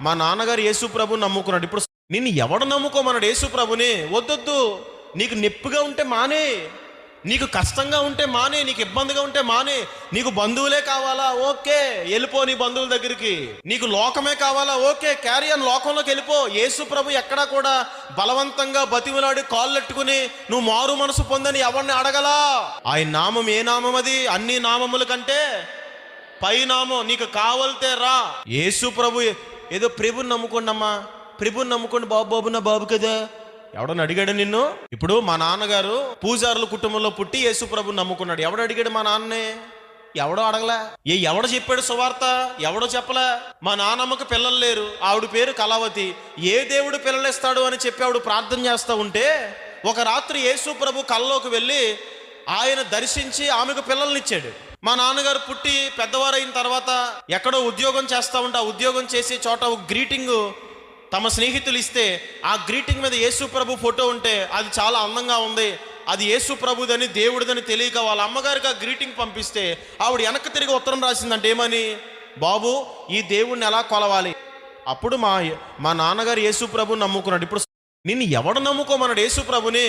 మా నాన్నగారు యేసు ప్రభు నమ్ముకున్నాడు. ఇప్పుడు నిన్ను ఎవడు నమ్ముకోమన్నాడు? యేసు ప్రభుని. వద్దొద్దు. నీకు నొప్పిగా ఉంటే మానే, నీకు కష్టంగా ఉంటే మానే, నీకు ఇబ్బందిగా ఉంటే మానే. నీకు బంధువులే కావాలా? ఓకే, వెళ్ళిపో నీ బంధువుల దగ్గరికి. నీకు లోకమే కావాలా? ఓకే, క్యారియన్ లోకంలోకి వెళ్ళిపో. యేసు ప్రభు ఎక్కడా కూడా బలవంతంగా బతిమలాడి కాళ్ళెట్టుకుని నువ్వు మారు మనసు పొందని ఎవరిని అడగలా. ఆయన నామం ఏ నామం? అది అన్ని నామముల కంటే పై నామం. నీకు కావాలితే రా. యేసు ప్రభు ఏదో ప్రభుని నమ్ముకోండి అమ్మా, ప్రభుని నమ్ముకోండి బాబు నా బాబు కదా, ఎవడని అడిగాడు నిన్ను? ఇప్పుడు మా నాన్నగారు పూజారుల కుటుంబంలో పుట్టి యేసు ప్రభుని నమ్ముకున్నాడు. ఎవడు అడిగాడు మా నాన్నే? ఎవడో అడగలే. ఎవడో చెప్పాడు సువార్త? ఎవడో చెప్పలే. మా నాన్నమ్మకు పిల్లలు లేరు, ఆవిడ పేరు కళావతి. ఏ దేవుడు పిల్లలు ఇస్తాడు అని చెప్పి ఆవిడ ప్రార్థన చేస్తూ ఉంటే ఒక రాత్రి యేసు ప్రభు కల్లోకి వెళ్ళి ఆయన దర్శించి ఆమెకు పిల్లల్ని ఇచ్చాడు. మా నాన్నగారు పుట్టి పెద్దవారైన తర్వాత ఎక్కడో ఉద్యోగం చేస్తూ ఉంటే ఆ ఉద్యోగం చేసే చోట ఒక గ్రీటింగ్ తమ స్నేహితులు ఇస్తే ఆ గ్రీటింగ్ మీద యేసు ప్రభు ఫోటో ఉంటే అది చాలా అందంగా ఉంది, అది యేసు ప్రభుదని దేవుడిదని తెలియక వాళ్ళ అమ్మగారికి ఆ గ్రీటింగ్ పంపిస్తే ఆవిడ వెనక్కి తిరిగి ఉత్తరం రాసిందంటే ఏమని? బాబు, ఈ దేవుడిని ఎలా కొలవాలి? అప్పుడు మా నాన్నగారు యేసు ప్రభుని నమ్ముకున్నాడు. ఇప్పుడు నిన్ను ఎవడు నమ్ముకోమన్నాడు? యేసు ప్రభుని.